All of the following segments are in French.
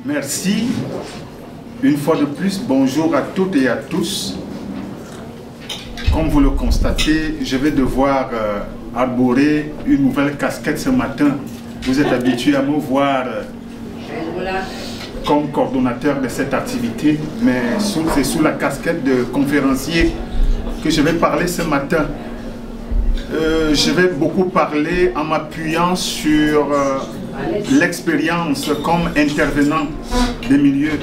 Merci. Une fois de plus, bonjour à toutes et à tous. Comme vous le constatez, je vais devoir arborer une nouvelle casquette ce matin. Vous êtes habitués à me voir comme coordonnateur de cette activité, mais c'est sous la casquette de conférencier que je vais parler ce matin. Je vais beaucoup parler en m'appuyant sur l'expérience comme intervenant des milieux.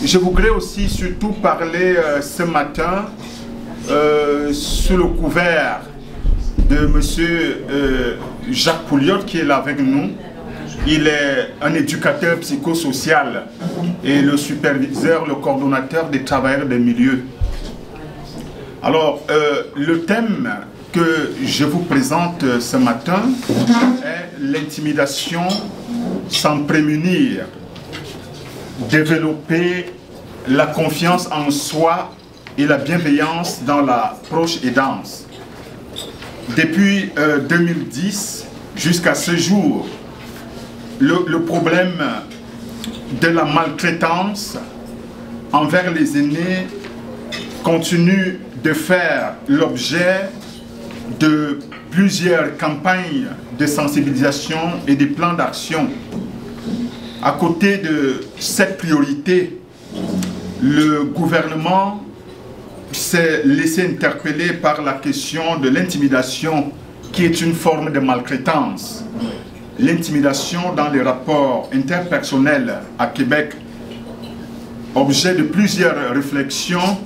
Je voudrais aussi surtout parler ce matin sous le couvert de M. Jacques Pouliot qui est là avec nous. Il est un éducateur psychosocial et le superviseur, le coordonnateur des travailleurs des milieux. Alors, le thème que je vous présente ce matin est l'intimidation sans prémunir, développer la confiance en soi et la bienveillance dans la proche aidance. Depuis 2010 jusqu'à ce jour, le problème de la maltraitance envers les aînés continue de faire l'objet de plusieurs campagnes de sensibilisation et des plans d'action. À côté de cette priorité, le gouvernement s'est laissé interpeller par la question de l'intimidation qui est une forme de maltraitance. L'intimidation dans les rapports interpersonnels à Québec, objet de plusieurs réflexions,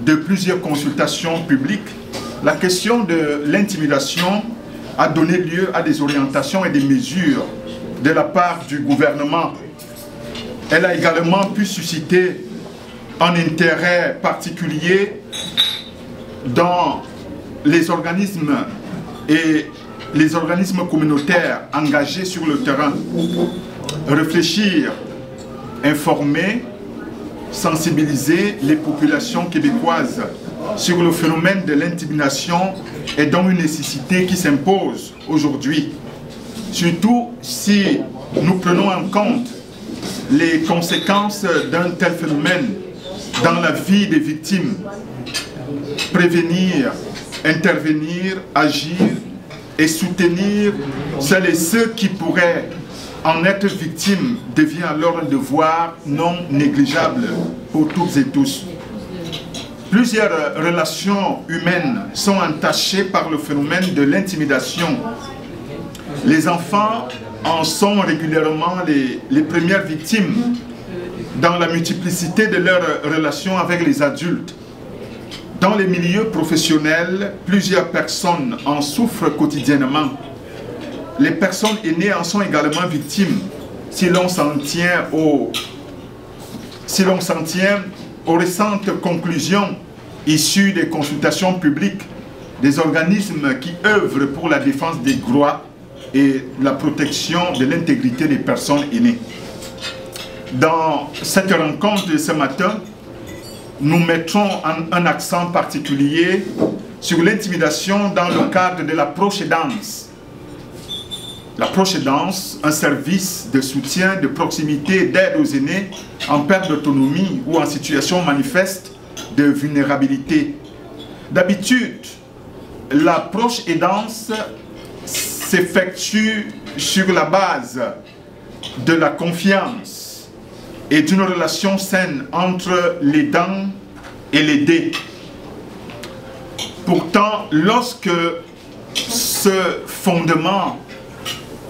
de plusieurs consultations publiques. La question de l'intimidation a donné lieu à des orientations et des mesures de la part du gouvernement. Elle a également pu susciter un intérêt particulier dans les organismes et les organismes communautaires engagés sur le terrain. Réfléchir, informer, sensibiliser les populations québécoises sur le phénomène de l'intimidation est donc une nécessité qui s'impose aujourd'hui. Surtout si nous prenons en compte les conséquences d'un tel phénomène dans la vie des victimes. Prévenir, intervenir, agir et soutenir celles et ceux qui pourraient en être victimes devient alors un devoir non négligeable pour toutes et tous. Plusieurs relations humaines sont entachées par le phénomène de l'intimidation. Les enfants en sont régulièrement les premières victimes dans la multiplicité de leurs relations avec les adultes. Dans les milieux professionnels, plusieurs personnes en souffrent quotidiennement. Les personnes aînées en sont également victimes si l'on s'en tient aux récentes conclusions issues des consultations publiques des organismes qui œuvrent pour la défense des droits et la protection de l'intégrité des personnes aînées. Dans cette rencontre de ce matin, nous mettrons un accent particulier sur l'intimidation dans le cadre de la proche aidance. La proche aidance, un service de soutien, de proximité et d'aide aux aînés en perte d'autonomie ou en situation manifeste de vulnérabilité. D'habitude, la proche aidance s'effectue sur la base de la confiance et d'une relation saine entre l'aidant et l'aidé. Pourtant, lorsque ce fondement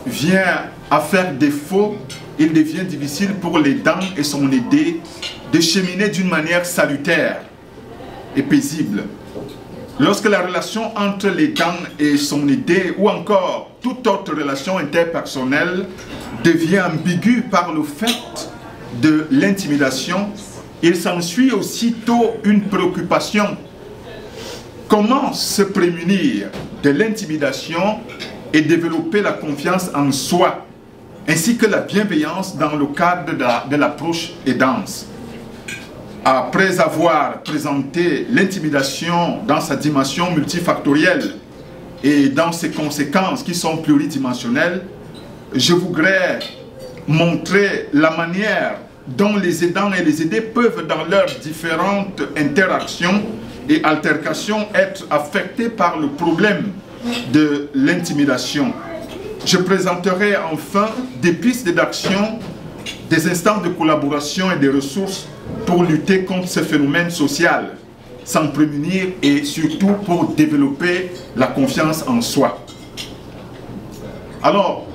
vient à faire défaut, il devient difficile pour l'aidant et son aidé de cheminer d'une manière salutaire et paisible. Lorsque la relation entre l'aidant et son aidé ou encore toute autre relation interpersonnelle devient ambiguë par le fait de l'intimidation, il s'ensuit aussitôt une préoccupation. Comment se prémunir de l'intimidation et développer la confiance en soi, ainsi que la bienveillance dans le cadre de l'approche aidance? Après avoir présenté l'intimidation dans sa dimension multifactorielle et dans ses conséquences qui sont pluridimensionnelles, je voudrais montrer la manière dont les aidants et les aidés peuvent, dans leurs différentes interactions et altercations, être affectés par le problème de l'intimidation. Je présenterai enfin des pistes d'action, des instances de collaboration et des ressources pour lutter contre ce phénomène social, s'en prémunir et surtout pour développer la confiance en soi. Alors,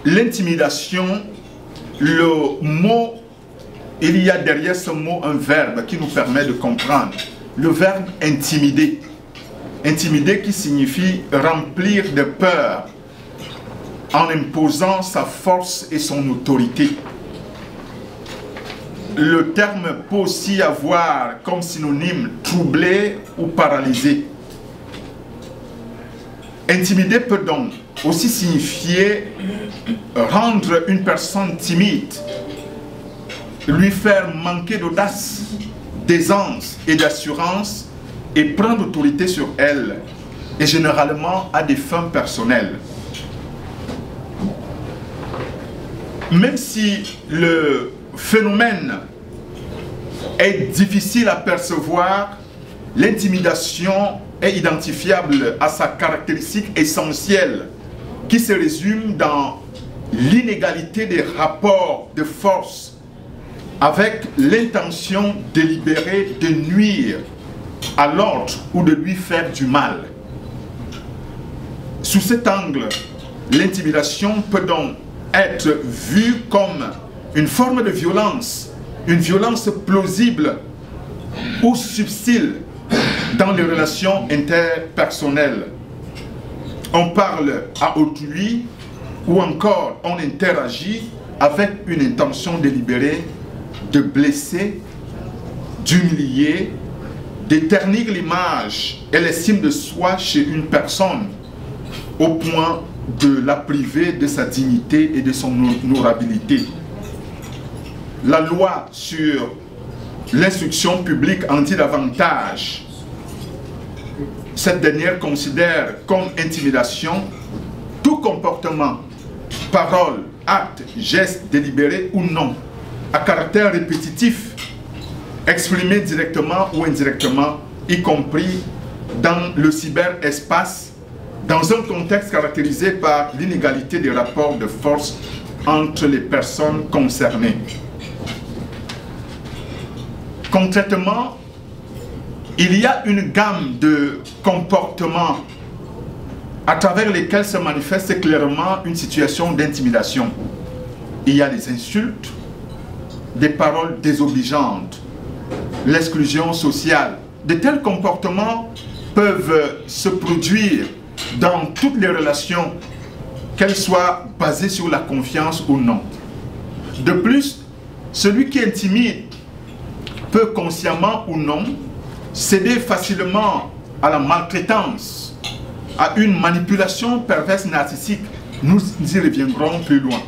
l'intimidation, le mot, il y a derrière ce mot un verbe qui nous permet de comprendre. Le verbe intimider. Intimider qui signifie remplir de peur en imposant sa force et son autorité. Le terme peut aussi avoir comme synonyme troubler ou paralyser. Intimider peut donc aussi signifier rendre une personne timide, lui faire manquer d'audace, d'aisance et d'assurance et prendre autorité sur elle, et généralement à des fins personnelles. Même si le phénomène est difficile à percevoir, l'intimidation est identifiable à sa caractéristique essentielle qui se résume dans l'inégalité des rapports de force avec l'intention délibérée de nuire à l'autre ou de lui faire du mal. Sous cet angle, l'intimidation peut donc être vue comme une forme de violence, une violence plausible ou subtile dans les relations interpersonnelles. On parle à autrui ou encore on interagit avec une intention délibérée de blesser, d'humilier, de ternir l'image et l'estime de soi chez une personne au point de la priver de sa dignité et de son honorabilité. La loi sur l'instruction publique en dit davantage. Cette dernière considère comme intimidation tout comportement, parole, acte, geste délibéré ou non, à caractère répétitif, exprimé directement ou indirectement, y compris dans le cyberespace, dans un contexte caractérisé par l'inégalité des rapports de force entre les personnes concernées. Concrètement, il y a une gamme de comportements à travers lesquels se manifeste clairement une situation d'intimidation. Il y a les insultes, des paroles désobligeantes, l'exclusion sociale. De tels comportements peuvent se produire dans toutes les relations, qu'elles soient basées sur la confiance ou non. De plus, celui qui intimide peut consciemment ou non céder facilement à la maltraitance, à une manipulation perverse narcissique. Nous y reviendrons plus loin.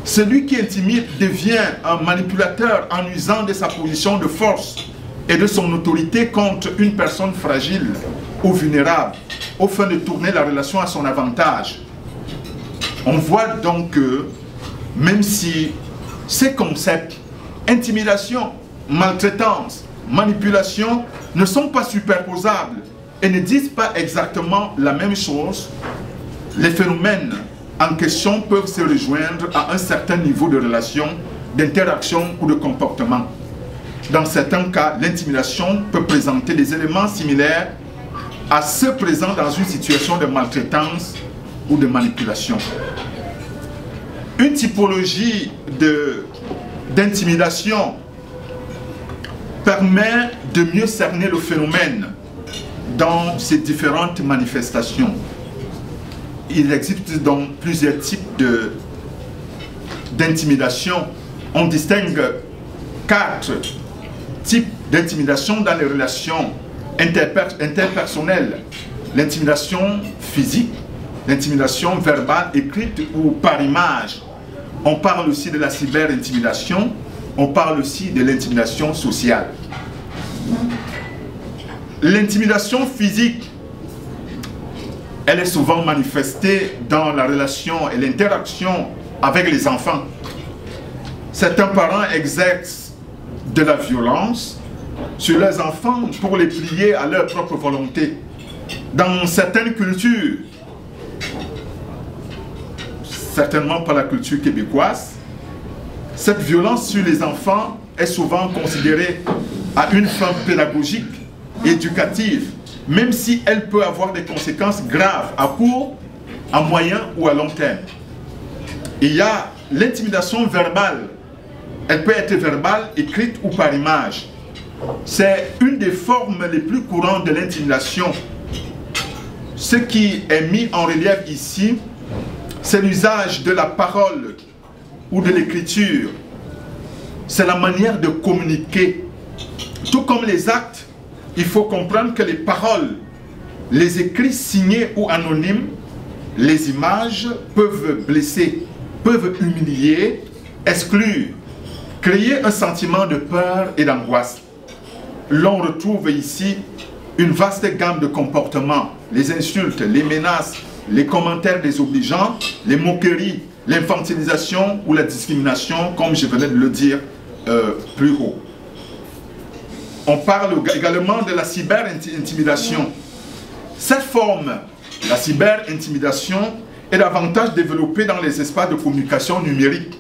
Celui qui intimide devient un manipulateur en usant de sa position de force et de son autorité contre une personne fragile ou vulnérable, au fin de tourner la relation à son avantage. On voit donc que même si ces concepts, intimidation, maltraitance, manipulation, ne sont pas superposables et ne disent pas exactement la même chose, les phénomènes en question peuvent se rejoindre à un certain niveau de relation, d'interaction ou de comportement. Dans certains cas, l'intimidation peut présenter des éléments similaires à ceux présents dans une situation de maltraitance ou de manipulation. Une typologie d'intimidation permet de mieux cerner le phénomène dans ses différentes manifestations. Il existe donc plusieurs types d'intimidation. On distingue 4 types d'intimidation dans les relations interpersonnelles. L'intimidation physique, l'intimidation verbale, écrite ou par image. On parle aussi de la cyberintimidation, on parle aussi de l'intimidation sociale. L'intimidation physique elle est souvent manifestée dans la relation et l'interaction avec les enfants. Certains parents exercent de la violence sur leurs enfants pour les plier à leur propre volonté. Dans certaines cultures, certainement pas la culture québécoise, cette violence sur les enfants est souvent considérée à une fin pédagogique, éducative, même si elle peut avoir des conséquences graves à court, à moyen ou à long terme. Il y a l'intimidation verbale. Elle peut être verbale, écrite ou par image. C'est une des formes les plus courantes de l'intimidation. Ce qui est mis en relief ici, c'est l'usage de la parole ou de l'écriture. C'est la manière de communiquer. Tout comme les actes, il faut comprendre que les paroles, les écrits signés ou anonymes, les images peuvent blesser, peuvent humilier, exclure, créer un sentiment de peur et d'angoisse. L'on retrouve ici une vaste gamme de comportements, les insultes, les menaces, les commentaires désobligeants, les moqueries, l'infantilisation ou la discrimination, comme je venais de le dire plus haut. On parle également de la cyber-intimidation. Cette forme, la cyber-intimidation, est davantage développée dans les espaces de communication numérique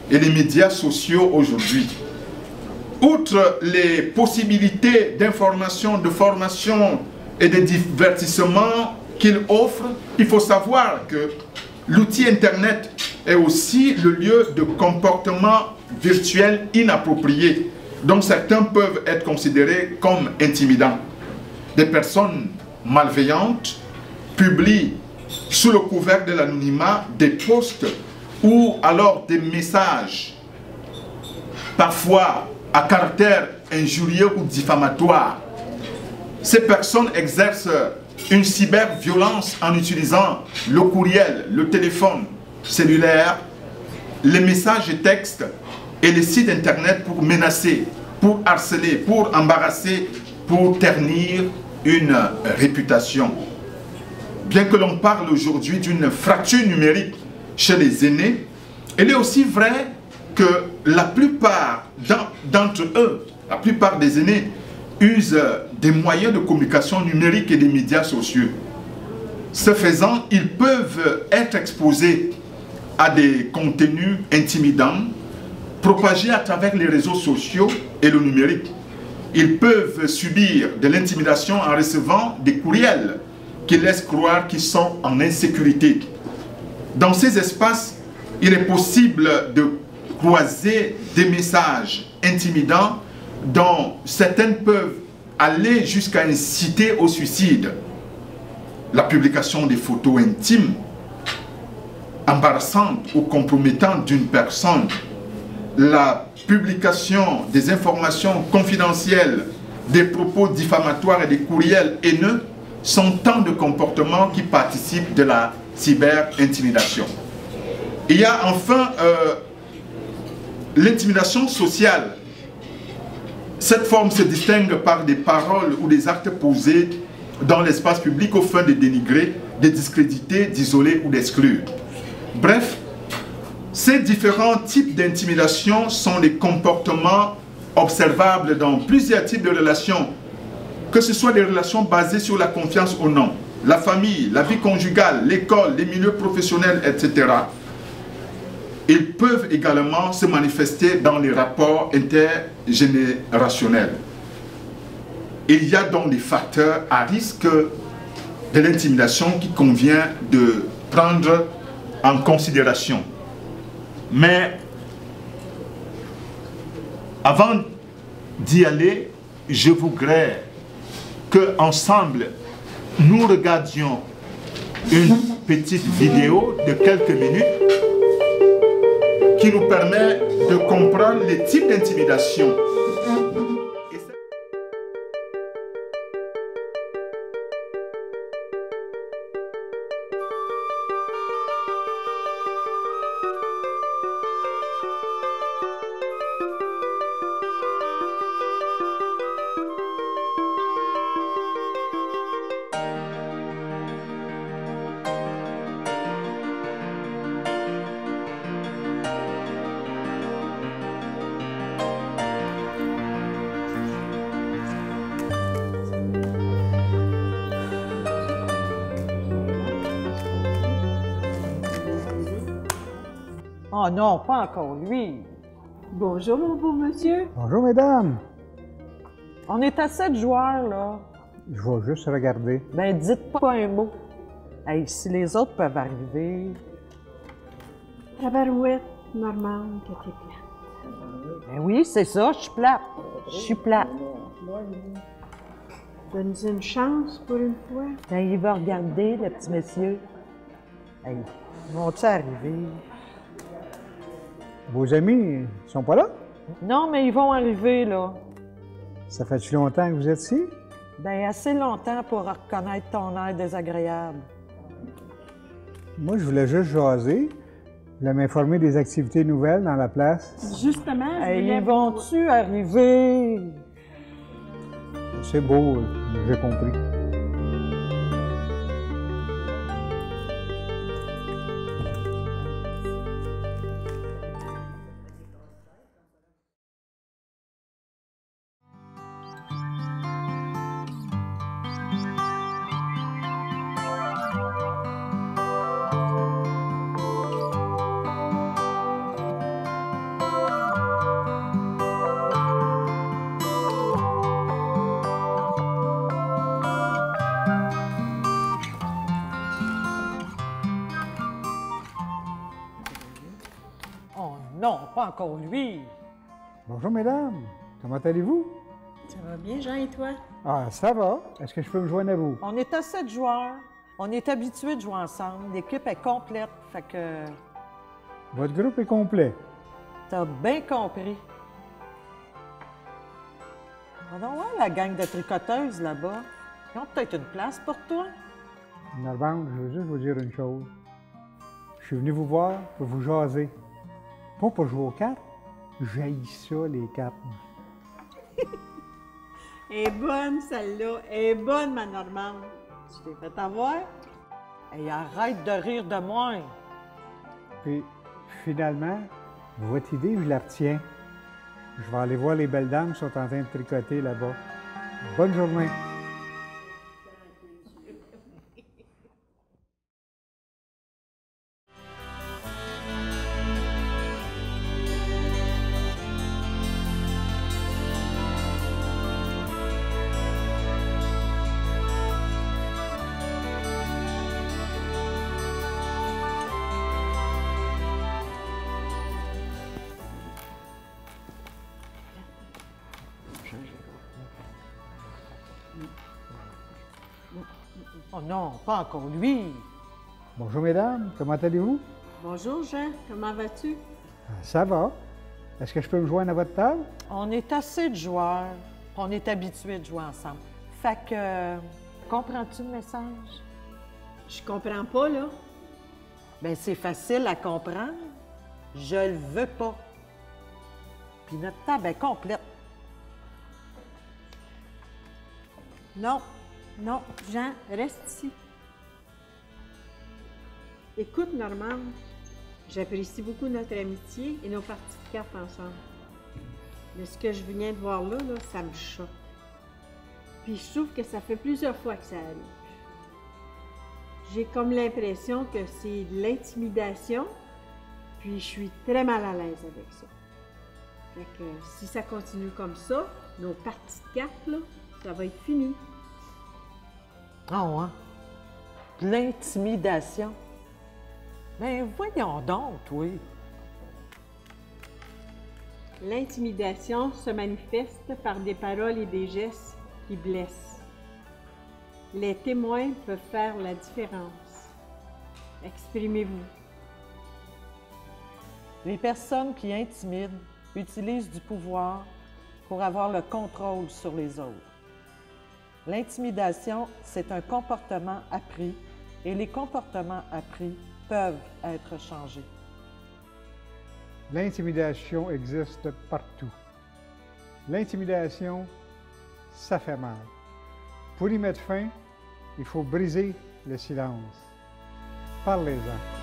et les médias sociaux aujourd'hui. Outre les possibilités d'information, de formation et de divertissement qu'il offre, il faut savoir que l'outil Internet est aussi le lieu de comportements virtuels inappropriés, dont certains peuvent être considérés comme intimidants. Des personnes malveillantes publient sous le couvert de l'anonymat des posts ou alors des messages, parfois à caractère injurieux ou diffamatoire. Ces personnes exercent une cyberviolence en utilisant le courriel, le téléphone cellulaire, les messages et textes et les sites internet pour menacer, pour harceler, pour embarrasser, pour ternir une réputation. Bien que l'on parle aujourd'hui d'une fracture numérique chez les aînés, il est aussi vrai que la plupart d'entre eux, la plupart des aînés, usent des moyens de communication numérique et des médias sociaux. Ce faisant, ils peuvent être exposés à des contenus intimidants, propagés à travers les réseaux sociaux et le numérique. Ils peuvent subir de l'intimidation en recevant des courriels qui laissent croire qu'ils sont en insécurité. Dans ces espaces, il est possible de croiser des messages intimidants dont certaines peuvent aller jusqu'à inciter au suicide. La publication des photos intimes, embarrassantes ou compromettantes d'une personne, la publication des informations confidentielles, des propos diffamatoires et des courriels haineux sont tant de comportements qui participent de la cyber-intimidation. Il y a enfin l'intimidation sociale. Cette forme se distingue par des paroles ou des actes posés dans l'espace public aux fins de dénigrer, de discréditer, d'isoler ou d'exclure. Bref, ces différents types d'intimidation sont des comportements observables dans plusieurs types de relations, que ce soit des relations basées sur la confiance ou non, la famille, la vie conjugale, l'école, les milieux professionnels, etc. Ils peuvent également se manifester dans les rapports intergénérationnels. Il y a donc des facteurs à risque de l'intimidation qu'il convient de prendre en considération. Mais avant d'y aller, je voudrais qu'ensemble, nous regardions une petite vidéo de quelques minutes qui nous permet de comprendre les types d'intimidation. Oh non, pas encore lui. Bonjour, mon beau monsieur. Bonjour, mesdames. On est à 7 joueurs, là. Je vais juste regarder. Ben, dites pas un mot. Hey, si les autres peuvent arriver... Tabarouette, Normande, que t'es plate. Ben oui, c'est ça, je suis plate. Je suis plate. Donne-nous une chance pour une fois. Quand il va regarder, le petit monsieur... Hey, ils vont-ils arriver? Vos amis, ils sont pas là? Non, mais ils vont arriver, là. Ça fait-tu longtemps que vous êtes ici? Ben, assez longtemps pour reconnaître ton air désagréable. Moi, je voulais juste jaser. Je voulais m'informer des activités nouvelles dans la place. Justement, je Hey, voulais ils vont-tu arriver? C'est beau, j'ai compris. Oh non, pas encore lui. Bonjour, mesdames. Comment allez-vous? Ça va bien, Jean, et toi? Ah, ça va. Est-ce que je peux me joindre à vous? On est à 7 joueurs. On est habitués de jouer ensemble. L'équipe est complète, fait que Votre groupe est complet. t'as bien compris. On va voir la gang de tricoteuses là-bas. Ils ont peut-être une place pour toi. Normande, je veux juste vous dire une chose. Je suis venu vous voir pour vous jaser. Pas pour jouer aux cartes. J'haïs ça, les cartes. Elle est bonne, celle-là. Elle est bonne, ma Normande. Tu t'es fait avoir? Et arrête de rire de moi. Puis, finalement, votre idée, je la retiens. Je vais aller voir les belles dames qui sont en train de tricoter là-bas. Bonne journée. Oh non, pas encore lui. Bonjour, mesdames. Comment allez-vous? Bonjour, Jean. Comment vas-tu? Ça va. Est-ce que je peux me joindre à votre table? On est assez de joueurs. On est habitués de jouer ensemble. Fait que, comprends-tu le message? Je comprends pas, là. Ben c'est facile à comprendre. Je le veux pas. Puis notre table est complète. Non, non, Jean, reste ici. Écoute, Normande, j'apprécie beaucoup notre amitié et nos parties de cartes ensemble. Mais ce que je viens de voir là, ça me choque. Puis je trouve que ça fait plusieurs fois que ça arrive. J'ai comme l'impression que c'est de l'intimidation, puis je suis très mal à l'aise avec ça. Fait que si ça continue comme ça, nos parties de cartes, là, ça va être fini. Oh, hein? De l'intimidation. Ben voyons donc, oui. L'intimidation se manifeste par des paroles et des gestes qui blessent. Les témoins peuvent faire la différence. Exprimez-vous. Les personnes qui intimident utilisent du pouvoir pour avoir le contrôle sur les autres. L'intimidation, c'est un comportement appris et les comportements appris peuvent être changés. L'intimidation existe partout. L'intimidation, ça fait mal. Pour y mettre fin, il faut briser le silence. Parlez-en.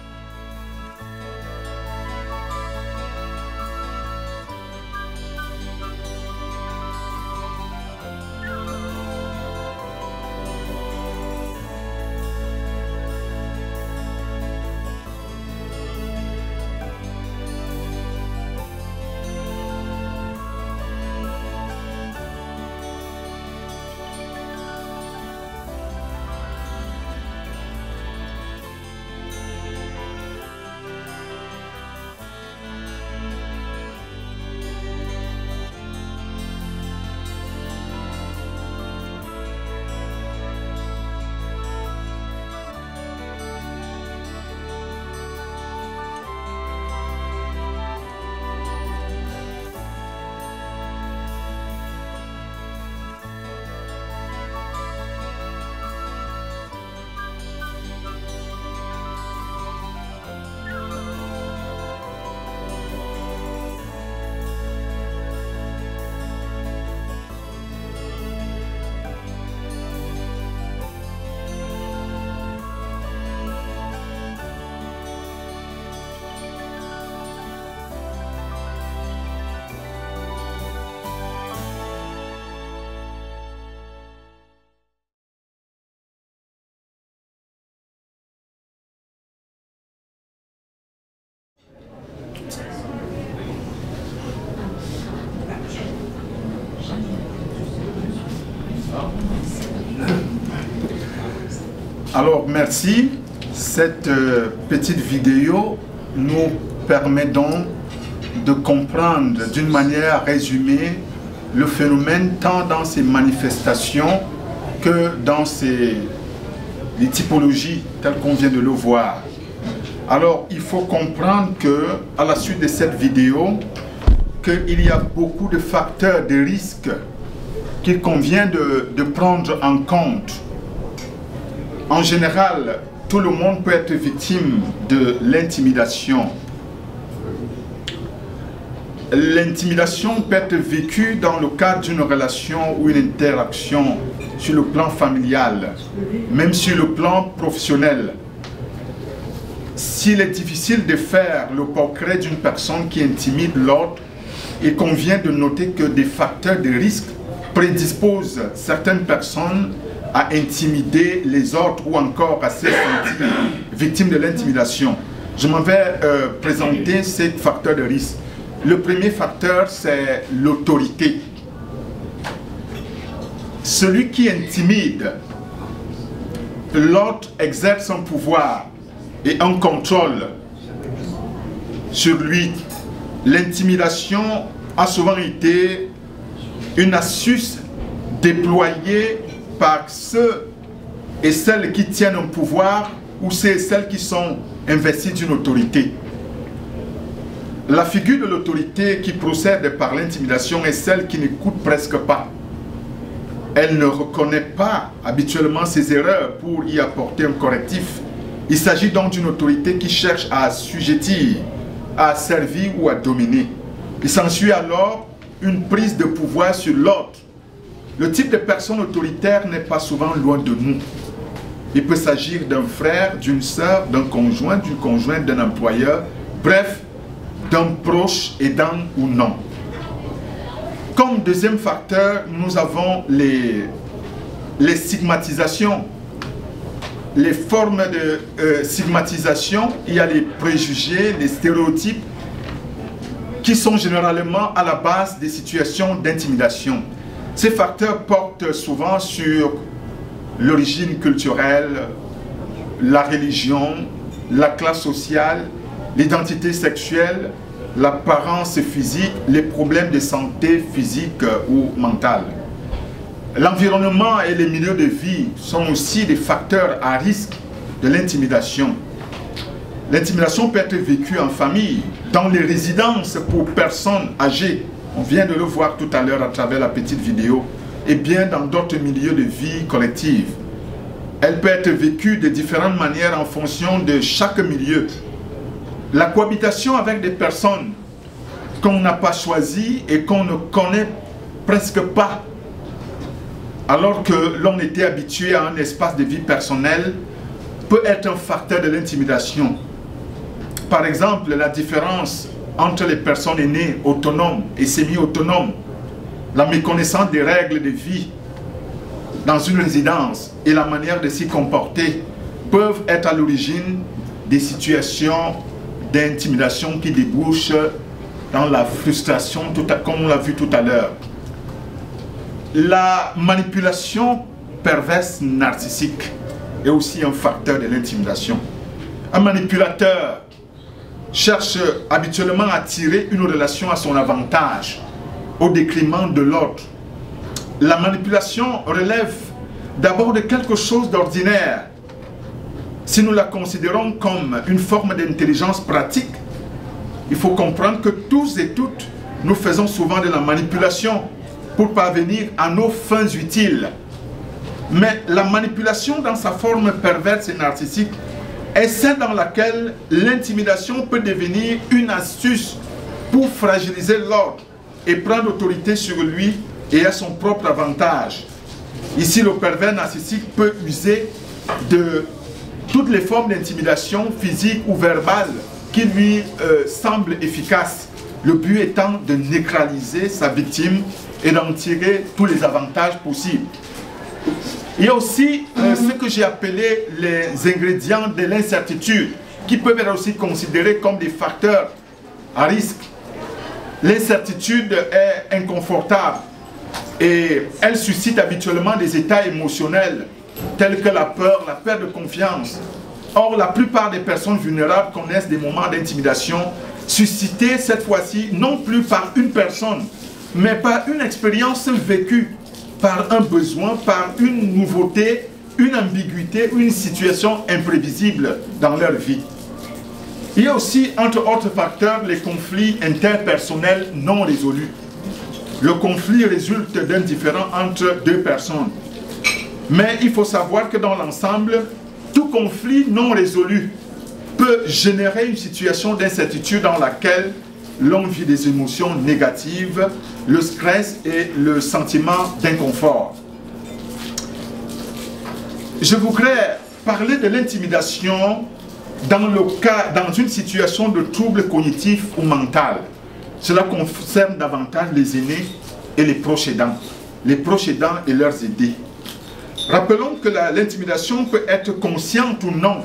Alors, merci. Cette petite vidéo nous permet donc de comprendre d'une manière résumée le phénomène tant dans ses manifestations que dans les typologies telles qu'on vient de le voir. Alors, il faut comprendre que, à la suite de cette vidéo, qu'il y a beaucoup de facteurs de risque qu'il convient de prendre en compte. En général, tout le monde peut être victime de l'intimidation. L'intimidation peut être vécue dans le cadre d'une relation ou une interaction sur le plan familial, même sur le plan professionnel. S'il est difficile de faire le portrait d'une personne qui intimide l'autre, il convient de noter que des facteurs de risque prédisposent certaines personnes à intimider les autres ou encore à se sentir victimes de l'intimidation. Je m'en vais présenter ces facteurs de risque. Le premier facteur, c'est l'autorité. Celui qui intimide, l'autre exerce un pouvoir et un contrôle sur lui. L'intimidation a souvent été une astuce déployée par ceux et celles qui tiennent un pouvoir ou ceux et celles qui sont investis d'une autorité. La figure de l'autorité qui procède par l'intimidation est celle qui n'écoute presque pas. Elle ne reconnaît pas habituellement ses erreurs pour y apporter un correctif. Il s'agit donc d'une autorité qui cherche à assujettir, à asservir ou à dominer. Il s'ensuit alors une prise de pouvoir sur l'autre. Le type de personne autoritaire n'est pas souvent loin de nous. Il peut s'agir d'un frère, d'une sœur, d'un conjoint, d'une conjointe, d'un employeur, bref, d'un proche aidant ou non. Comme deuxième facteur, nous avons les stigmatisations. Les formes de stigmatisation, il y a les préjugés, les stéréotypes qui sont généralement à la base des situations d'intimidation. Ces facteurs portent souvent sur l'origine culturelle, la religion, la classe sociale, l'identité sexuelle, l'apparence physique, les problèmes de santé physique ou mentale. L'environnement et les milieux de vie sont aussi des facteurs à risque de l'intimidation. L'intimidation peut être vécue en famille, dans les résidences pour personnes âgées, on vient de le voir tout à l'heure à travers la petite vidéo, et bien dans d'autres milieux de vie collective. Elle peut être vécue de différentes manières en fonction de chaque milieu. La cohabitation avec des personnes qu'on n'a pas choisies et qu'on ne connaît presque pas, alors que l'on était habitué à un espace de vie personnelle, peut être un facteur de l'intimidation. Par exemple, la différence entre les personnes aînées autonomes et semi-autonomes, la méconnaissance des règles de vie dans une résidence et la manière de s'y comporter peuvent être à l'origine des situations d'intimidation qui débouchent dans la frustration, comme on l'a vu tout à l'heure. La manipulation perverse narcissique est aussi un facteur de l'intimidation. Un manipulateur cherche habituellement à tirer une relation à son avantage, au détriment de l'autre. La manipulation relève d'abord de quelque chose d'ordinaire. Si nous la considérons comme une forme d'intelligence pratique, il faut comprendre que tous et toutes, nous faisons souvent de la manipulation pour parvenir à nos fins utiles. Mais la manipulation dans sa forme perverse et narcissique est celle dans laquelle l'intimidation peut devenir une astuce pour fragiliser l'autre et prendre autorité sur lui et à son propre avantage. Ici, le pervers narcissique peut user de toutes les formes d'intimidation physique ou verbale qui lui semblent efficaces. Le but étant de neutraliser sa victime et d'en tirer tous les avantages possibles. Il y a aussi ce que j'ai appelé les ingrédients de l'incertitude, qui peuvent être aussi considérés comme des facteurs à risque. L'incertitude est inconfortable. et elle suscite habituellement des états émotionnels tels que la peur, la perte de confiance. Or, la plupart des personnes vulnérables connaissent des moments d'intimidation suscités cette fois-ci non plus par une personne, mais par une expérience vécue, par un besoin, par une nouveauté, une ambiguïté, une situation imprévisible dans leur vie. Il y a aussi, entre autres facteurs, les conflits interpersonnels non résolus. Le conflit résulte d'un différend entre deux personnes. Mais il faut savoir que dans l'ensemble, tout conflit non résolu peut générer une situation d'incertitude dans laquelle l'on vit des émotions négatives, le stress et le sentiment d'inconfort. Je voudrais parler de l'intimidation dans une situation de trouble cognitif ou mental. Cela concerne davantage les aînés et les proches aidants et leurs aidés. Rappelons que l'intimidation peut être consciente ou non.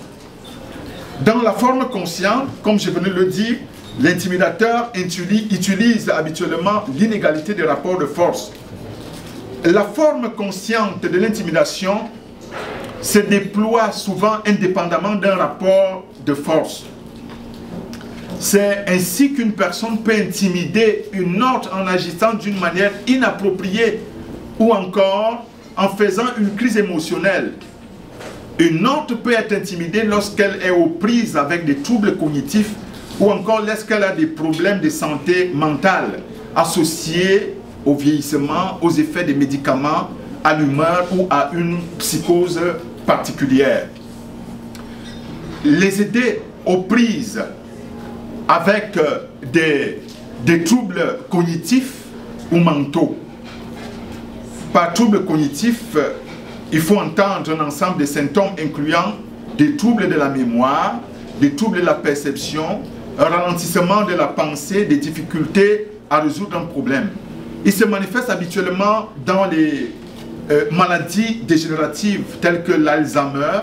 Dans la forme consciente, comme je venais de le dire, l'intimidateur utilise habituellement l'inégalité des rapports de force. La forme consciente de l'intimidation se déploie souvent indépendamment d'un rapport de force. C'est ainsi qu'une personne peut intimider une autre en agissant d'une manière inappropriée ou encore en faisant une crise émotionnelle. Une autre peut être intimidée lorsqu'elle est aux prises avec des troubles cognitifs ou encore lorsqu'elle a des problèmes de santé mentale associés au vieillissement, aux effets des médicaments, à l'humeur ou à une psychose particulière. Les aider aux prises avec des troubles cognitifs ou mentaux. Par troubles cognitifs, il faut entendre un ensemble de symptômes incluant des troubles de la mémoire, des troubles de la perception, un ralentissement de la pensée, des difficultés à résoudre un problème. Il se manifeste habituellement dans les maladies dégénératives telles que l'Alzheimer,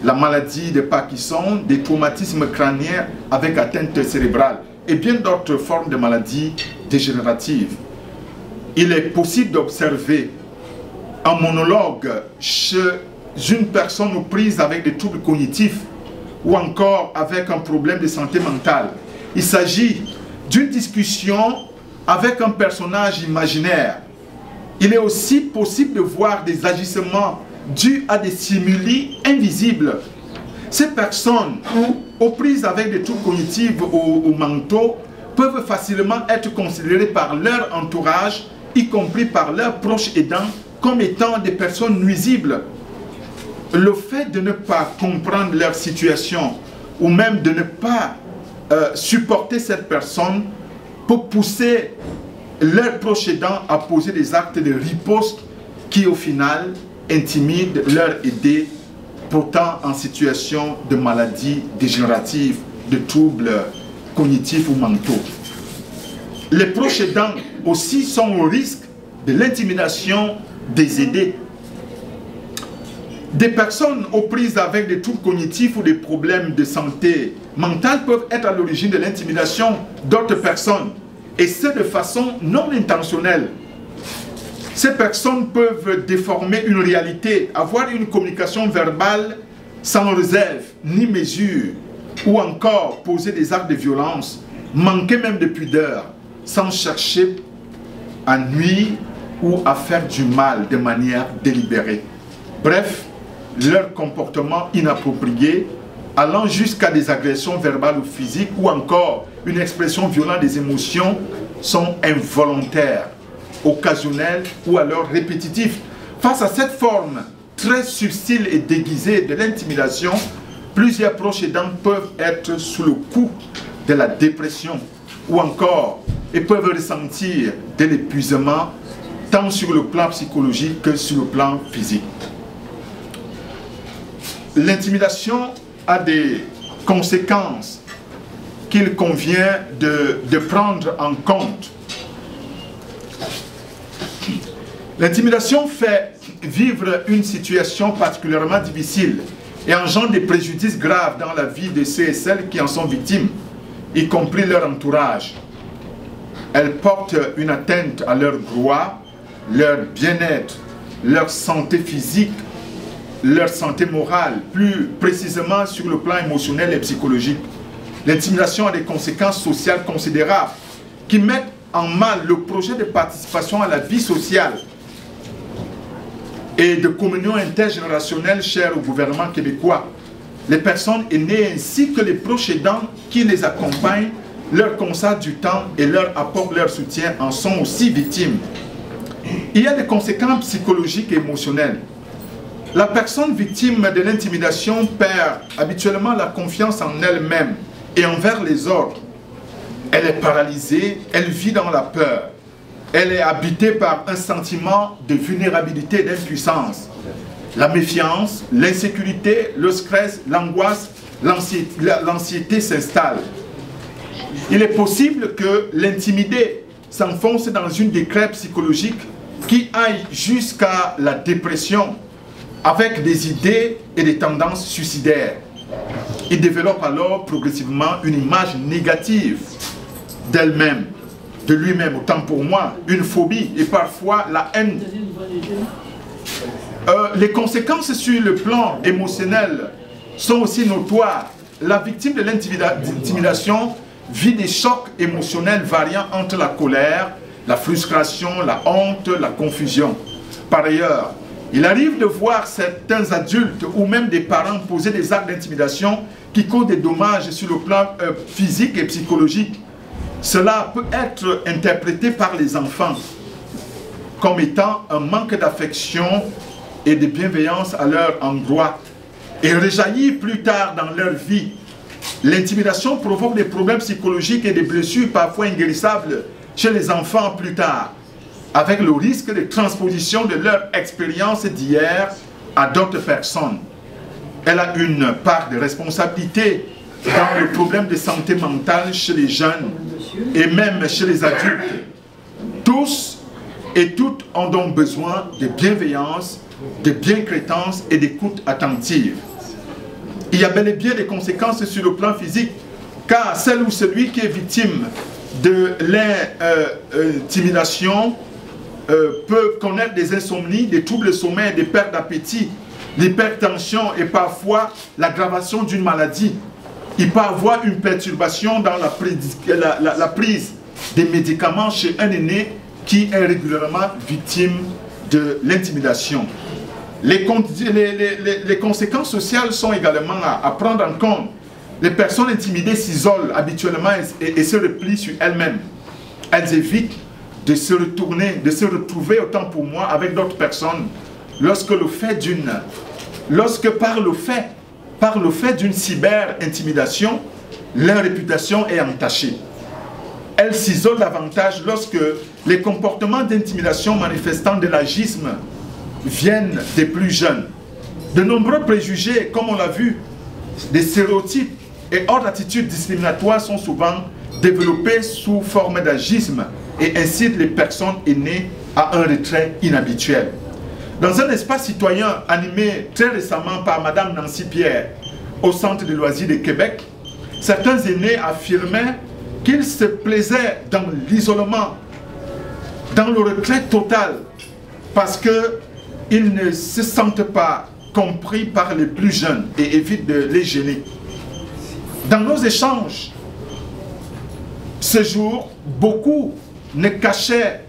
la maladie de Parkinson, des traumatismes crâniens avec atteinte cérébrale et bien d'autres formes de maladies dégénératives. Il est possible d'observer un monologue chez une personne aux prises avec des troubles cognitifs ou encore avec un problème de santé mentale. Il s'agit d'une discussion avec un personnage imaginaire. Il est aussi possible de voir des agissements dus à des stimuli invisibles. Ces personnes aux prises avec des troubles cognitifs ou mentaux peuvent facilement être considérées par leur entourage, y compris par leurs proches aidants, comme étant des personnes nuisibles. Le fait de ne pas comprendre leur situation ou même de ne pas supporter cette personne peut pousser leurs proches aidants à poser des actes de riposte qui au final intimident leurs aidés pourtant en situation de maladie dégénérative, de troubles cognitifs ou mentaux. Les proches aidants aussi sont au risque de l'intimidation des aidés. Des personnes aux prises avec des troubles cognitifs ou des problèmes de santé mentale peuvent être à l'origine de l'intimidation d'autres personnes, et ce de façon non intentionnelle. Ces personnes peuvent déformer une réalité, avoir une communication verbale sans réserve ni mesure, ou encore poser des actes de violence, manquer même de pudeur, sans chercher à nuire ou à faire du mal de manière délibérée. Bref, leur comportement inapproprié, allant jusqu'à des agressions verbales ou physiques, ou encore une expression violente des émotions, sont involontaires, occasionnels ou alors répétitifs. Face à cette forme très subtile et déguisée de l'intimidation, plusieurs proches aidants peuvent être sous le coup de la dépression ou encore et peuvent ressentir de l'épuisement tant sur le plan psychologique que sur le plan physique. L'intimidation a des conséquences qu'il convient de prendre en compte. L'intimidation fait vivre une situation particulièrement difficile et engendre des préjudices graves dans la vie de ceux et celles qui en sont victimes, y compris leur entourage. Elle porte une atteinte à leur droit, leur bien-être, leur santé physique, leur santé morale, plus précisément sur le plan émotionnel et psychologique. L'intimidation a des conséquences sociales considérables qui mettent en mal le projet de participation à la vie sociale et de communion intergénérationnelle chère au gouvernement québécois. Les personnes aînées ainsi que les proches aidants qui les accompagnent, leur consacrent du temps et leur apportent leur soutien en sont aussi victimes. Il y a des conséquences psychologiques et émotionnelles. La personne victime de l'intimidation perd habituellement la confiance en elle-même et envers les autres. Elle est paralysée, elle vit dans la peur. Elle est habitée par un sentiment de vulnérabilité et d'impuissance. La méfiance, l'insécurité, le stress, l'angoisse, l'anxiété s'installent. Il est possible que l'intimidé s'enfonce dans une décrète psychologique qui aille jusqu'à la dépression avec des idées et des tendances suicidaires. Il développe alors progressivement une image négative d'elle-même, de lui-même, autant pour moi, une phobie et parfois la haine. Les conséquences sur le plan émotionnel sont aussi notoires. La victime de l'intimidation vit des chocs émotionnels variant entre la colère, la frustration, la honte, la confusion. Par ailleurs, il arrive de voir certains adultes ou même des parents poser des actes d'intimidation qui causent des dommages sur le plan physique et psychologique. Cela peut être interprété par les enfants comme étant un manque d'affection et de bienveillance à leur endroit et rejaillit plus tard dans leur vie. L'intimidation provoque des problèmes psychologiques et des blessures parfois inguérissables chez les enfants plus tard, avec le risque de transposition de leur expérience d'hier à d'autres personnes. Elle a une part de responsabilité dans le problème de santé mentale chez les jeunes et même chez les adultes. Tous et toutes ont donc besoin de bienveillance, de bientraitance et d'écoute attentive. Il y a bel et bien des conséquences sur le plan physique, car celle ou celui qui est victime de l'intimidation peut connaître des insomnies, des troubles de sommeil, des pertes d'appétit, l'hypertension et parfois l'aggravation d'une maladie. Il peut avoir une perturbation dans la prise des médicaments chez un aîné qui est régulièrement victime de l'intimidation. Les conséquences sociales sont également à prendre en compte. Les personnes intimidées s'isolent habituellement et se replient sur elles-mêmes. Elles évitent de se retrouver autant pour moi avec d'autres personnes lorsque par le fait d'une cyber-intimidation, leur réputation est entachée. Elles s'isolent davantage lorsque les comportements d'intimidation manifestant de l'agisme viennent des plus jeunes. De nombreux préjugés, comme on l'a vu, des stéréotypes et autres attitudes discriminatoires sont souvent développés sous forme d'agisme et incitent les personnes aînées à un retrait inhabituel. Dans un espace citoyen animé très récemment par Mme Nancy Pierre au Centre de loisirs de Québec, certains aînés affirmaient qu'ils se plaisaient dans l'isolement, dans le retrait total, parce qu'ils ne se sentent pas compris par les plus jeunes et évitent de les gêner. Dans nos échanges, ce jour, beaucoup ne cachaient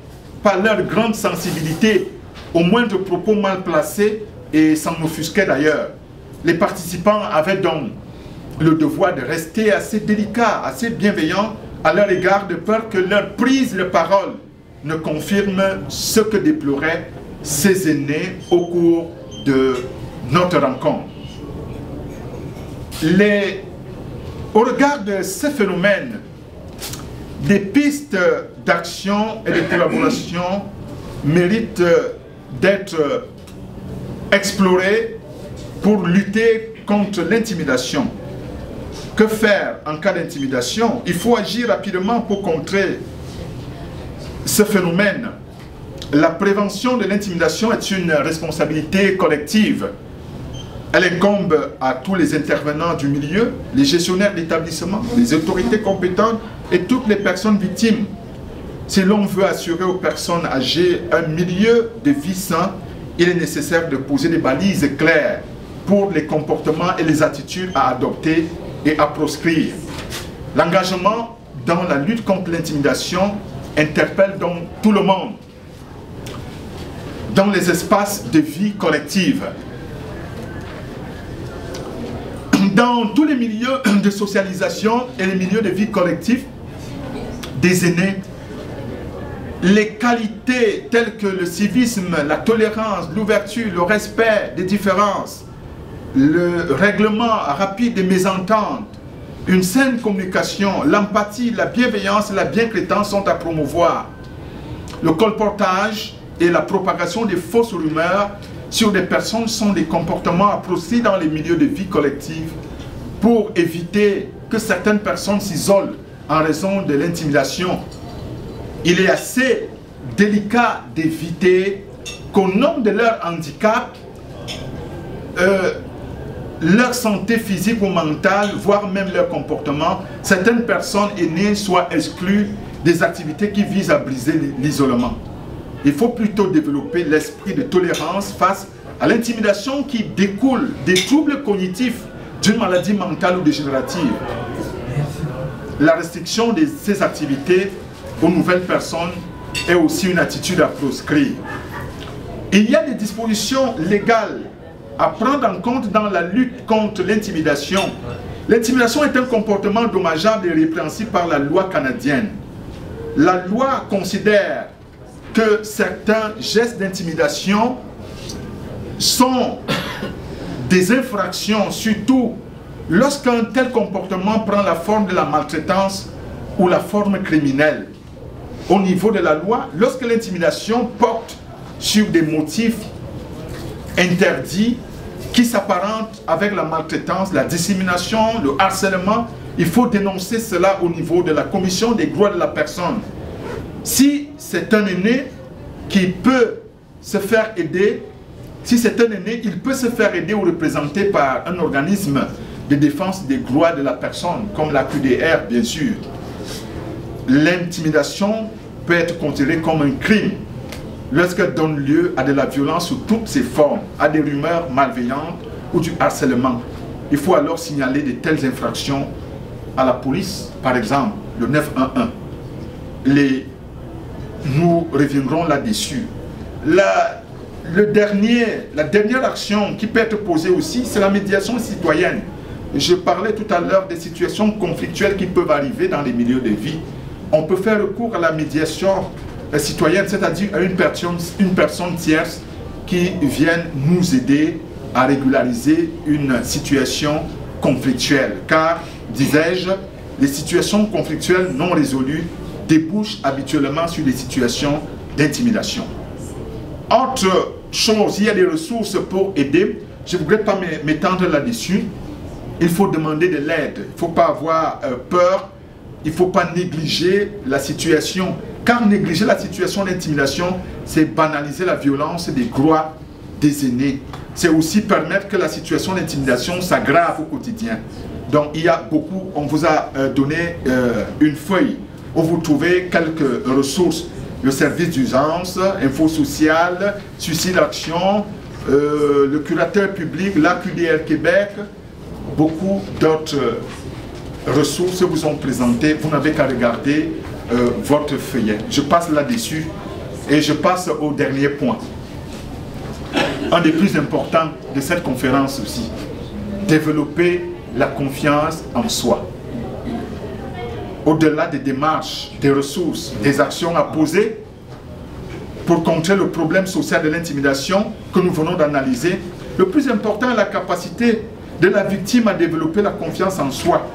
pas leur grande sensibilité aux moindres propos mal placés et s'en offusquaient d'ailleurs. Les participants avaient donc le devoir de rester assez délicats, assez bienveillants à leur égard, de peur que leur prise de parole ne confirme ce que déploraient ces aînés au cours de notre rencontre. Au regard de ces phénomènes, des pistes d'action et de collaboration méritent d'être explorées pour lutter contre l'intimidation. Que faire en cas d'intimidation? Il faut agir rapidement pour contrer ce phénomène. La prévention de l'intimidation est une responsabilité collective. Elle incombe à tous les intervenants du milieu, les gestionnaires d'établissements, les autorités compétentes et toutes les personnes victimes. Si l'on veut assurer aux personnes âgées un milieu de vie sain, il est nécessaire de poser des balises claires pour les comportements et les attitudes à adopter et à proscrire. L'engagement dans la lutte contre l'intimidation interpelle donc tout le monde dans les espaces de vie collective. Dans tous les milieux de socialisation et les milieux de vie collective des aînés, les qualités telles que le civisme, la tolérance, l'ouverture, le respect des différences, le règlement rapide des mésententes, une saine communication, l'empathie, la bienveillance et la bientraitance sont à promouvoir. Le colportage et la propagation des fausses rumeurs sur des personnes sont des comportements à proscrire dans les milieux de vie collective pour éviter que certaines personnes s'isolent en raison de l'intimidation. Il est assez délicat d'éviter qu'au nom de leur handicap, leur santé physique ou mentale, voire même leur comportement, certaines personnes aînées soient exclues des activités qui visent à briser l'isolement. Il faut plutôt développer l'esprit de tolérance face à l'intimidation qui découle des troubles cognitifs d'une maladie mentale ou dégénérative. La restriction de ces activités aux nouvelles personnes est aussi une attitude à proscrire. Il y a des dispositions légales à prendre en compte dans la lutte contre l'intimidation. L'intimidation est un comportement dommageable et répréhensible par la loi canadienne. La loi considère que certains gestes d'intimidation sont des infractions, surtout lorsqu'un tel comportement prend la forme de la maltraitance ou la forme criminelle. Au niveau de la loi, lorsque l'intimidation porte sur des motifs interdits qui s'apparentent avec la maltraitance, la discrimination, le harcèlement, il faut dénoncer cela au niveau de la commission des droits de la personne. Si c'est un aîné qui peut se faire aider, si c'est un aîné, il peut se faire aider ou représenter par un organisme de défense des droits de la personne, comme la QDR bien sûr. L'intimidation peut être considérée comme un crime lorsqu'elle donne lieu à de la violence sous toutes ses formes, à des rumeurs malveillantes ou du harcèlement. Il faut alors signaler de telles infractions à la police, par exemple, le 911. Nous reviendrons là-dessus. La dernière action qui peut être posée aussi, c'est la médiation citoyenne. Je parlais tout à l'heure des situations conflictuelles qui peuvent arriver dans les milieux de vie. On peut faire recours à la médiation citoyenne, c'est-à-dire à une personne tierce qui vienne nous aider à régulariser une situation conflictuelle. Car, disais-je, les situations conflictuelles non résolues débouchent habituellement sur des situations d'intimidation. Autre chose, il y a des ressources pour aider. Je ne voudrais pas m'étendre là-dessus. Il faut demander de l'aide. Il ne faut pas avoir peur. Il ne faut pas négliger la situation. Car négliger la situation d'intimidation, c'est banaliser la violence des droits des aînés. C'est aussi permettre que la situation d'intimidation s'aggrave au quotidien. Donc il y a beaucoup, on vous a donné une feuille où vous trouvez quelques ressources. Le service d'urgence, Info Sociale, Suicide Action, le curateur public, la QDR Québec, beaucoup d'autres ressources vous ont présentées. Vous n'avez qu'à regarder votre feuillet. Je passe là-dessus et je passe au dernier point. Un des plus importants de cette conférence aussi, développer la confiance en soi. Au-delà des démarches, des ressources, des actions à poser pour contrer le problème social de l'intimidation que nous venons d'analyser, le plus important est la capacité de la victime à développer la confiance en soi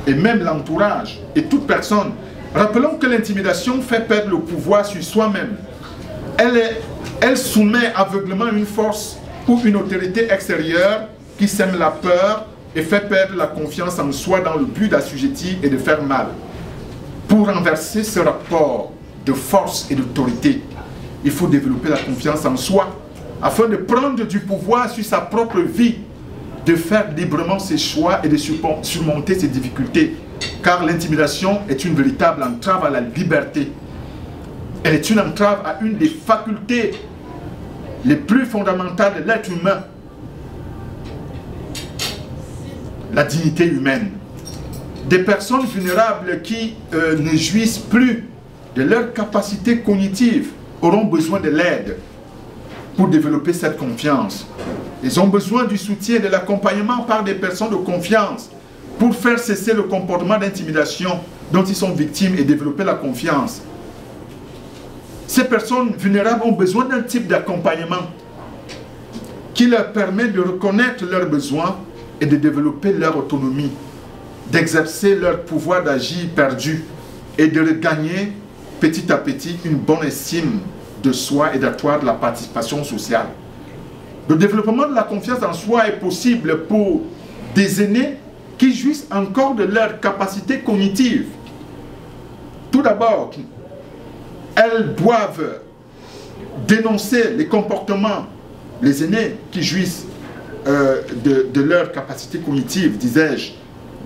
et même l'entourage et toute personne. Rappelons que l'intimidation fait perdre le pouvoir sur soi-même. Elle soumet aveuglément une force ou une autorité extérieure qui sème la peur et fait perdre la confiance en soi dans le but d'assujettir et de faire mal. Pour renverser ce rapport de force et d'autorité, il faut développer la confiance en soi afin de prendre du pouvoir sur sa propre vie, de faire librement ses choix et de surmonter ses difficultés. Car l'intimidation est une véritable entrave à la liberté. Elle est une entrave à une des facultés les plus fondamentales de l'être humain, la dignité humaine. Des personnes vulnérables qui ne jouissent plus de leur capacité cognitive auront besoin de l'aide pour développer cette confiance. Ils ont besoin du soutien et de l'accompagnement par des personnes de confiance pour faire cesser le comportement d'intimidation dont ils sont victimes et développer la confiance. Ces personnes vulnérables ont besoin d'un type d'accompagnement qui leur permet de reconnaître leurs besoins et de développer leur autonomie, d'exercer leur pouvoir d'agir perdu et de regagner petit à petit une bonne estime de soi et d'accroître la participation sociale. Le développement de la confiance en soi est possible pour des aînés qui jouissent encore de leur capacité cognitive. Tout d'abord, elles doivent dénoncer les comportements, les aînés qui jouissent de leur capacité cognitive, disais-je,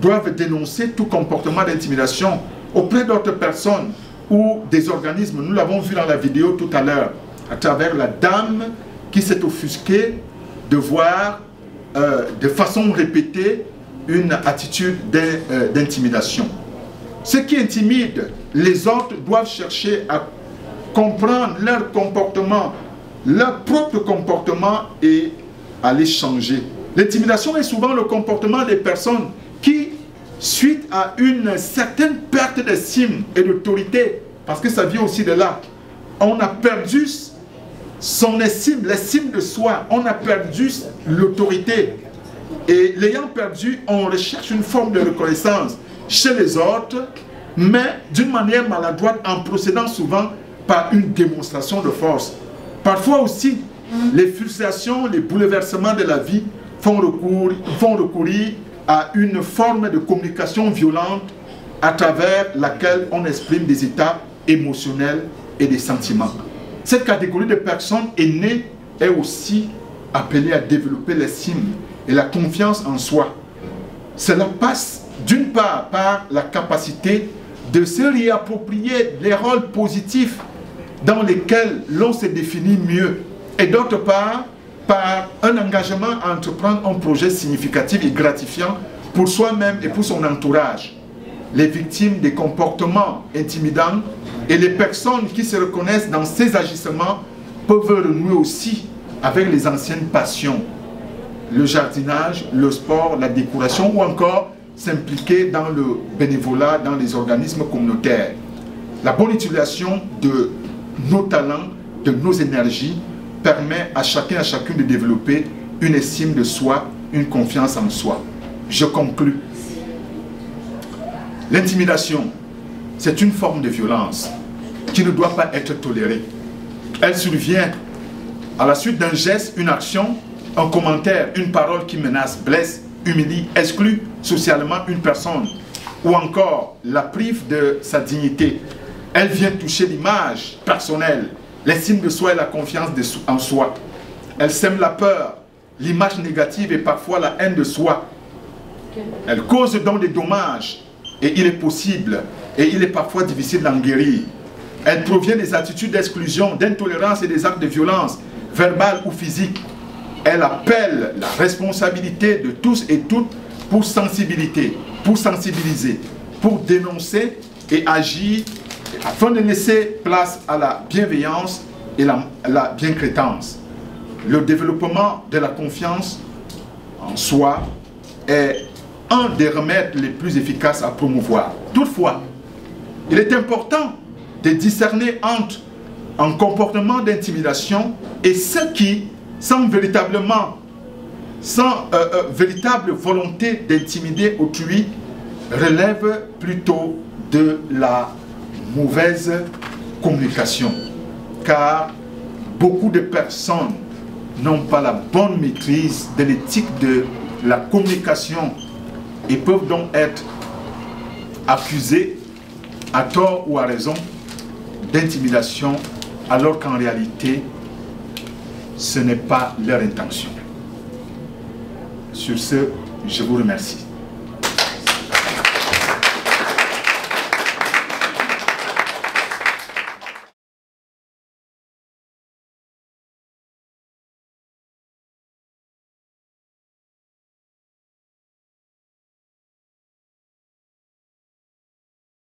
doivent dénoncer tout comportement d'intimidation auprès d'autres personnes ou des organismes. Nous l'avons vu dans la vidéo tout à l'heure, à travers la dame qui s'est offusquée de voir de façon répétée une attitude d'intimidation. Ceux qui intimident les autres doivent chercher à comprendre leur comportement, leur propre comportement et à les changer. L'intimidation est souvent le comportement des personnes qui, suite à une certaine perte d'estime et d'autorité, parce que ça vient aussi de là, on a perdu son estime, l'estime de soi, on a perdu l'autorité. Et l'ayant perdu, on recherche une forme de reconnaissance chez les autres, mais d'une manière maladroite, en procédant souvent par une démonstration de force. Parfois aussi, les frustrations, les bouleversements de la vie font recourir à une forme de communication violente à travers laquelle on exprime des états émotionnels et des sentiments. Cette catégorie de personnes aînées est aussi appelée à développer l'estime et la confiance en soi. Cela passe d'une part par la capacité de se réapproprier les rôles positifs dans lesquels l'on se définit mieux, et d'autre part par un engagement à entreprendre un projet significatif et gratifiant pour soi-même et pour son entourage. Les victimes des comportements intimidants et les personnes qui se reconnaissent dans ces agissements peuvent renouer aussi avec les anciennes passions, le jardinage, le sport, la décoration ou encore s'impliquer dans le bénévolat dans les organismes communautaires. La bonne utilisation de nos talents, de nos énergies permet à chacun et à chacune de développer une estime de soi, une confiance en soi. Je conclus. L'intimidation, c'est une forme de violence qui ne doit pas être tolérée. Elle survient à la suite d'un geste, une action, un commentaire, une parole qui menace, blesse, humilie, exclut socialement une personne ou encore la prive de sa dignité. Elle vient toucher l'image personnelle, l'estime de soi et la confiance en soi. Elle sème la peur, l'image négative et parfois la haine de soi. Elle cause donc des dommages et il est possible et il est parfois difficile d'en guérir. Elle provient des attitudes d'exclusion, d'intolérance et des actes de violence, verbale ou physique. Elle appelle la responsabilité de tous et toutes pour sensibiliser, pour dénoncer et agir afin de laisser place à la bienveillance et la bientraitance. Le développement de la confiance en soi est un des remèdes les plus efficaces à promouvoir. Toutefois, il est important de discerner entre un comportement d'intimidation et ceux qui, sans véritable volonté d'intimider autrui, relèvent plutôt de la mauvaise communication. Car beaucoup de personnes n'ont pas la bonne maîtrise de l'éthique de la communication et peuvent donc être accusés, à tort ou à raison, d'intimidation, alors qu'en réalité, ce n'est pas leur intention. Sur ce, je vous remercie.